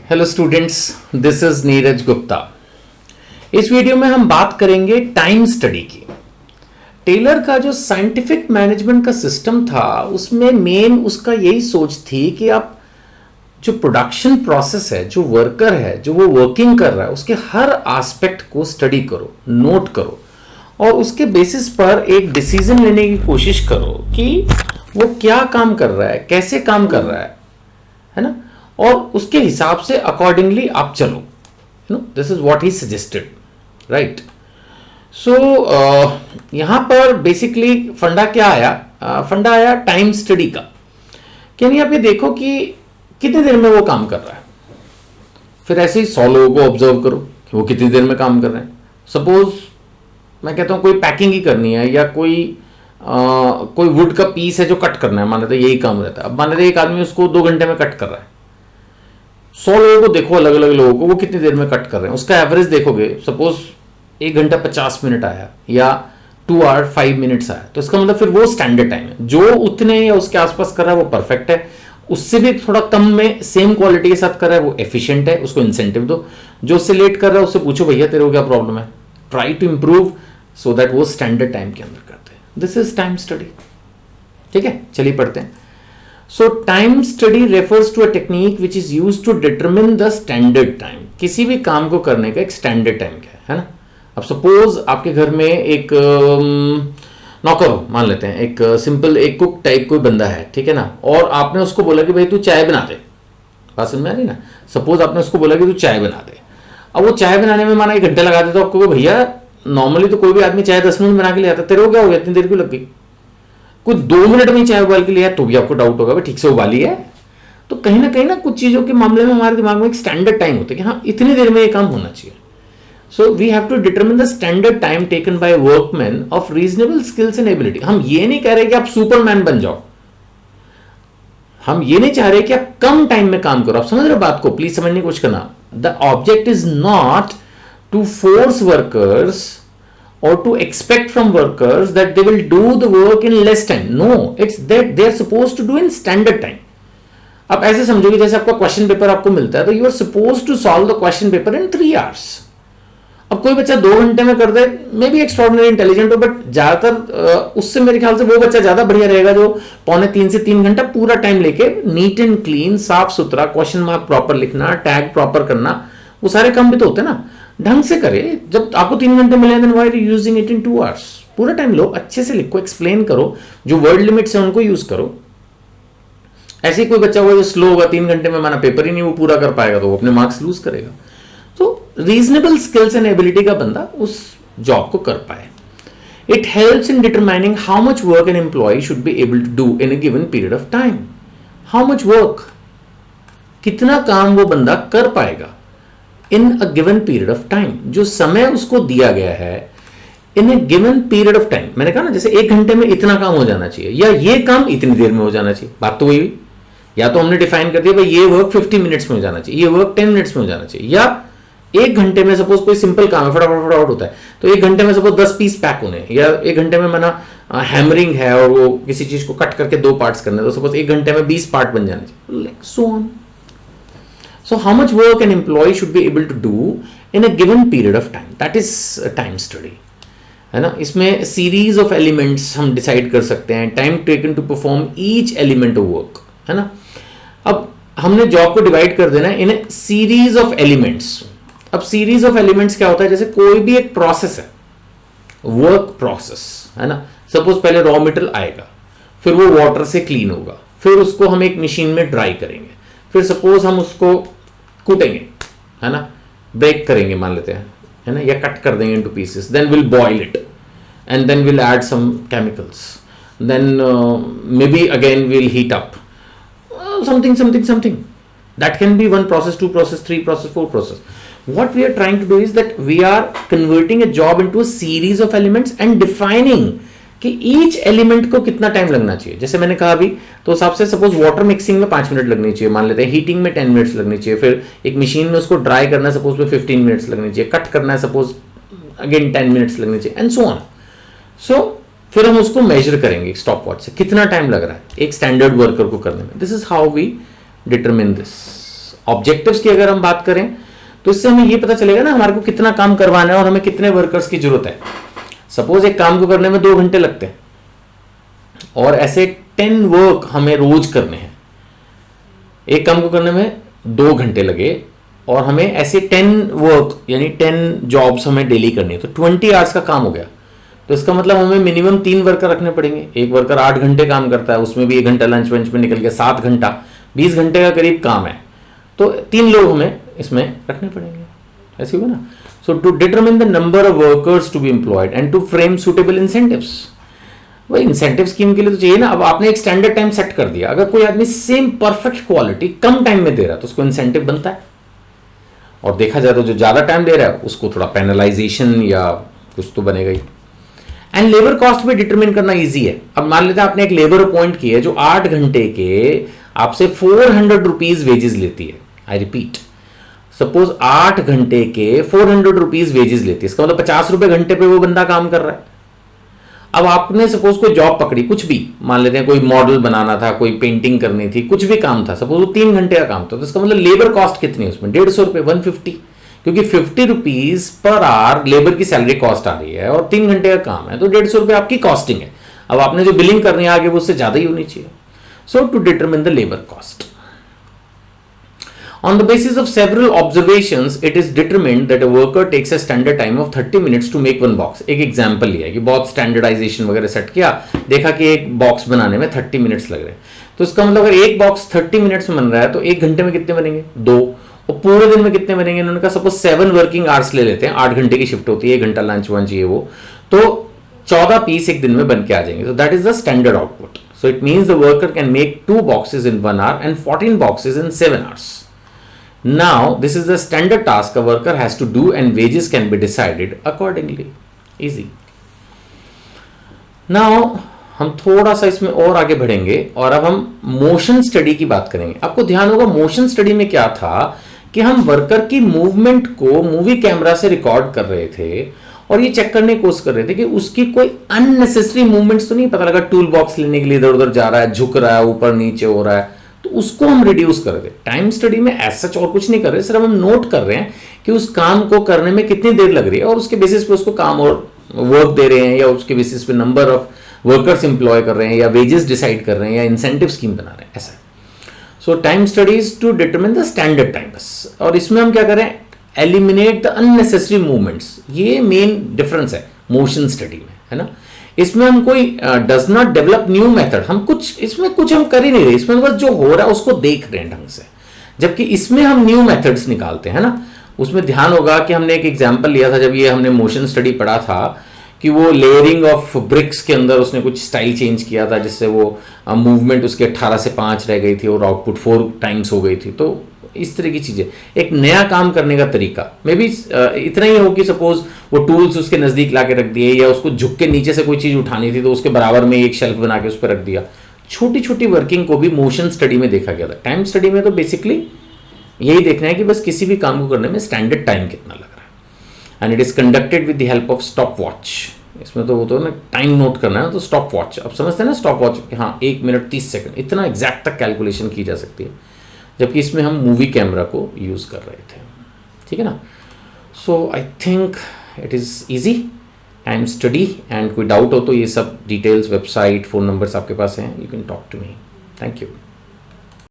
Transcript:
Hello students, this is Neeraj Gupta. इस video में हम बात करेंगे टाइम स्टडी की। टेलर का जो साइंटिफिक मैनेजमेंट का सिस्टम था उसमें मेन उसका यही सोच थी कि आप जो प्रोडक्शन प्रोसेस है, जो वर्कर है, जो वो वर्किंग कर रहा है, उसके हर एस्पेक्ट को स्टडी करो, नोट करो और उसके बेसिस पर एक डिसीजन लेने की कोशिश करो कि वो क्या काम कर रहा है, कैसे काम कर रहा है ना, और उसके हिसाब से अकॉर्डिंगली आप चलो। This is what he suggested, right. So यहां पर बेसिकली फंडा क्या आया? फंडा आया टाइम स्टडी का। यानी आप ये देखो कि कितनी देर में वो काम कर रहा है, फिर ऐसे ही 100 लोगों को ऑब्जर्व करो कि वो कितनी देर में काम कर रहे हैं। सपोज मैं कहता हूं कोई पैकिंग ही करनी है या कोई वुड का पीस है जो कट करना है, मान लेते यही काम रहता है। अब मान लेते एक आदमी उसको 2 घंटे में कट कर रहा है। 100 लोगों को देखो, अलग अलग लोगों को, वो कितनी देर में कट कर रहे हैं, उसका एवरेज देखोगे। सपोज 1 घंटा 50 मिनट आया या 2 आवर 5 मिनट्स आया, तो इसका मतलब फिर वो स्टैंडर्ड टाइम है। जो उतने या उसके आसपास कर रहा है वो परफेक्ट है, उससे भी थोड़ा कम में सेम क्वालिटी के साथ कर रहा है वो एफिशिएंट है, उसको इंसेंटिव दो। जो उससे लेट कर रहा है उससे पूछो भैया तेरे को क्या प्रॉब्लम है, try to improve so that वो स्टैंडर्ड टाइम के अंदर करते हैं। This is time study. ठीक है, चलिए पढ़ते हैं। So time study refers to a technique which is used to determine the standard time। किसी भी काम को करने का एक स्टैंडर्ड टाइम क्या है ना। अब सपोज आपके घर में एक नौकर हो, मान लेते हैं एक सिंपल एक कुक टाइप कोई बंदा है, ठीक है ना, और आपने उसको बोला कि भाई तू चाय बना दे। बात समझ में आ रही ना। सपोज आपने उसको बोला कि तू चाय बना दे। अब वो चाय बनाने में माना 1 घंटा लगा देता, आपको भैया नॉर्मली तो कोई भी आदमी चाय 10 मिनट बना के ले आता, तेरे को क्या हो गया, इतनी देर क्यों लग गई? कुछ 2 मिनट में चाय उबाल के लिया तो भी आपको डाउट होगा ठीक से उबाली है। तो कहीं ना कुछ चीजों के मामले में हमारे दिमाग में एक स्टैंडर्ड टाइम होता है कि हाँ इतनी देर में ये काम होना चाहिए। So we have to determine the standard time taken by workman of reasonable skills and ability. हम ये नहीं कह रहे कि आप सुपरमैन बन जाओ, हम ये नहीं चाह रहे कि आप कम टाइम में काम करो। आप समझ रहे हो बात को? प्लीज समझने की कोशिश करना। The object is not to force workers or to expect from workers that they will do the work in less time. No, it's that they are supposed to do in standard time. अब ऐसे समझो कि जैसे आपका question paper आपको मिलता है तो you are suppose to solve the question paper in 3 hours. अब कोई बच्चा 2 घंटे में कर दे, मे बी एक्स्ट्राऑर्डिनरी इंटेलिजेंट हो, बट ज्यादातर उससे मेरे ख्याल से वो बच्चा ज्यादा बढ़िया रहेगा जो 2.25 से 3 घंटा पूरा टाइम लेके नीट एंड क्लीन, साफ सुथरा, क्वेश्चन मार्क प्रॉपर लिखना, टैग प्रॉपर करना, वो सारे काम भी तो होते हैं ना, ढंग से करे। जब आपको 3 घंटे मिले then why are you using it in 2 hours? पूरा टाइम लो, अच्छे से लिखो, एक्सप्लेन करो, जो वर्ड लिमिट्स है उनको यूज करो। ऐसे ही कोई बच्चा होगा जो स्लो होगा, 3 घंटे में माना पेपर ही नहीं वो पूरा कर पाएगा तो वो अपने मार्क्स लूज करेगा। तो रीजनेबल स्किल्स एंड एबिलिटी का बंदा उस जॉब को कर पाए। It helps in determining how much work an employ should be able to do in a given period of time. How much work, कितना काम वो बंदा कर पाएगा in a given period of time, जो समय उसको दिया गया है in a given period of time. मैंने कहा ना जैसे 1 घंटे में इतना काम हो जाना चाहिए या ये काम इतनी देर में हो जाना चाहिए, बात तो वही हुई। या तो हमने डिफाइन कर दिया भाई ये वर्क 50 मिनट्स में हो जाना चाहिए, ये वर्क 10 मिनट्स में हो जाना चाहिए, या 1 घंटे में सपोज कोई सिंपल काम है फटाफट फटाफट होता है तो 1 घंटे में सपोज 10 पीस पैक होने, या 1 घंटे में माना हैमरिंग है और वो किसी चीज को कट करके 2 पार्ट्स करने, तो सपोज 1 घंटे में 20 पार्ट बन जाने चाहिए, like so on. So how much work an employee should be able to do in a given period of time, that is a time study, है ना। इसमें series of elements हम decide कर सकते हैं, time taken to perform each element of work, है ना। अब हमने जॉब को डिवाइड कर देना है in a series of elements। अब series of elements क्या होता है? जैसे कोई भी एक प्रोसेस है, वर्क प्रोसेस, है ना। सपोज पहले रॉ मटेरियल आएगा, फिर वो वाटर से क्लीन होगा, फिर उसको हम एक मशीन में ड्राई करेंगे, फिर सपोज हम उसको कूटेंगे, है ना, ब्रेक करेंगे मान लेते हैं, है ना, या कट कर देंगे into pieces, then will boil it and then will add some chemicals, then may be again will heat up something that can be 1 process, 2 process, 3 process, 4 process. What we are trying to do is that we are converting a job into a series of elements and defining कि each element को कितना time लगना चाहिए। जैसे मैंने कहा अभी तो हिसाब से सपोज वाटर मिक्सिंग में 5 मिनट लगनी चाहिए, मान लेते हैं हीटिंग में 10 मिनट्स लगनी चाहिए, फिर एक मशीन में उसको ड्राई करना है सपोज में 15 मिनट्स लगनी चाहिए, कट करना है सपोज अगेन 10 मिनट्स लगनी चाहिए एंड सो ऑन। सो फिर हम उसको मेजर करेंगे स्टॉप वॉच से कितना टाइम लग रहा है एक स्टैंडर्ड वर्कर को करने में। This is how we determine this objectives की अगर हम बात करें तो इससे हमें ये पता चलेगा ना हमारे को कितना काम करवाना है और हमें कितने वर्कर्स की जरूरत है। सपोज एक काम को करने में 2 घंटे लगते हैं और ऐसे 10 वर्क हमें रोज करने हैं। एक काम को करने में 2 घंटे लगे और हमें ऐसे 10 वर्क यानी 10 जॉब्स हमें डेली करनी है, तो 20 आवर्स का काम हो गया। तो इसका मतलब हमें मिनिमम 3 वर्कर रखने पड़ेंगे। एक वर्कर 8 घंटे काम करता है, उसमें भी 1 घंटा लंच वंच में निकल गया, 7 घंटा, 20 घंटे का करीब काम है, तो 3 लोग हमें इसमें रखने पड़ेंगे। ऐसे हुआ ना। So to determine the number of workers to be employed and to frame suitable incentives. वही इंसेंटिव स्कीम के लिए तो चाहिए ना। अब आपने एक स्टैंडर्ड टाइम सेट कर दिया, अगर कोई आदमी सेम परफेक्ट क्वालिटी कम टाइम में दे रहा है तो उसको इंसेंटिव बनता है, और देखा जाए तो जो ज्यादा टाइम दे रहा है उसको थोड़ा पेनलाइजेशन या कुछ तो बनेगा ही। एंड लेबर कॉस्ट भी डिटरमिन करना इजी है। अब मान लेते हैं आपने एक लेबर अपॉइंट की है जो 8 घंटे के आपसे 400 रुपीज वेजेस लेती है। आई रिपीट, सपोज 8 घंटे के 400 रुपीज वेजेस लेती है, इसका मतलब 50 रुपए घंटे पे वो बंदा काम कर रहा है। अब आपने सपोज कोई जॉब पकड़ी, कुछ भी मान लेते हैं, कोई मॉडल बनाना था, कोई पेंटिंग करनी थी, कुछ भी काम था, सपोज वो 3 घंटे का काम था, तो इसका मतलब लेबर कॉस्ट कितनी है उसमें? 150 रुपए, 150, क्योंकि 50 रुपीज पर आवर लेबर की सैलरी कॉस्ट आ रही है और 3 घंटे का काम है, तो 150 रुपए आपकी कॉस्टिंग है। अब आपने जो बिलिंग करनी है आगे वो उससे ज्यादा ही होनी चाहिए। So to determine the labour cost on the basis of several observations it is determined that a worker takes a standard time of 30 minutes to make one box। एक एग्जांपल लिया कि बहुत स्टैंडर्डाइजेशन वगैरह सेट किया, देखा कि एक box बनाने में 30 मिनट्स लग रहे हैं, तो इसका मतलब अगर एक बॉक्स 30 मिनट्स में बन रहा है तो 1 घंटे में कितने बनेंगे? 2। और पूरे दिन में कितने बनेंगे? इन्होंने कहा सपोज 7 वर्किंग आवर्स ले लेते हैं, 8 घंटे की शिफ्ट होती है, 1 घंटा लंच वंच ये वो, तो 14 पीस एक दिन में बन के आ जाएंगे। तो that is the standard output. So it means the worker can make 2 boxes in 1 our and 14 boxes in 7 hours. Now this is the standard task a worker has to do and wages can be decided accordingly. Easy. Now हम थोड़ा सा इसमें और आगे बढ़ेंगे और अब हम मोशन स्टडी की बात करेंगे। आपको ध्यान होगा मोशन स्टडी में क्या था कि हम वर्कर की मूवमेंट को मूवी कैमरा से रिकॉर्ड कर रहे थे और ये चेक करने की कोशिश कर रहे थे कि उसकी कोई अननेसेसरी मूवमेंट्स तो नहीं, पता लगा टूल बॉक्स लेने के लिए इधर उधर जा रहा है, झुक रहा है, ऊपर नीचे हो रहा है, तो उसको हम रिड्यूस कर रहे थे। टाइम स्टडी में ऐसा और कुछ नहीं कर रहे, सिर्फ हम नोट कर रहे हैं कि उस काम को करने में कितनी देर लग रही है और उसके बेसिस पे उसको काम और वर्क दे रहे हैं या उसके बेसिस पे नंबर ऑफ वर्कर्स इंप्लॉय कर रहे हैं या वेजेस डिसाइड कर रहे हैं या इंसेंटिव स्कीम बना रहे हैं, ऐसा। So time studies to determine the standard time बस। और इसमें हम क्या करें? Eliminate the unnecessary movements. ये मेन डिफरेंस है मोशन स्टडी में, है ना। इसमें हम कोई does not develop new method, हम कुछ इसमें कुछ हम कर ही नहीं रहे, इसमें बस जो हो रहा है उसको देख रहे हैं ढंग से, जबकि इसमें हम न्यू मेथड्स निकालते हैं ना। उसमें ध्यान होगा कि हमने एक एग्जांपल लिया था जब ये हमने मोशन स्टडी पढ़ा था कि वो लेयरिंग ऑफ ब्रिक्स के अंदर उसने कुछ स्टाइल चेंज किया था जिससे वो मूवमेंट उसके 18 से 5 रह गई थी और आउटपुट 4 टाइम्स हो गई थी। तो इस तरह की चीजें, एक नया काम करने का तरीका, मे बी इतना ही हो कि सपोज वो टूल्स उसके नजदीक लाके रख दिए या उसको झुक के नीचे से कोई चीज उठानी थी तो उसके बराबर में एक शेल्फ बना के उस पर रख दिया। छोटी छोटी वर्किंग को भी मोशन स्टडी में देखा गया था। टाइम स्टडी में तो बेसिकली यही देखना है कि बस किसी भी काम को करने में स्टैंडर्ड टाइम कितना लग रहा है। And it is conducted with the help of stop watch. इसमें तो वो तो ना टाइम नोट करना है, तो स्टॉप वॉच, अब समझते हैं ना स्टॉप वॉच, हाँ 1 मिनट 30 सेकंड, इतना एग्जैक्ट तक कैलकुलेशन की जा सकती है, जबकि इसमें हम मूवी कैमरा को यूज कर रहे थे। ठीक है ना। So I think it is easy time study, and कोई डाउट हो तो ये सब डिटेल्स, वेबसाइट, फोन नंबर्स आपके पास हैं, you can talk to me. Thank you.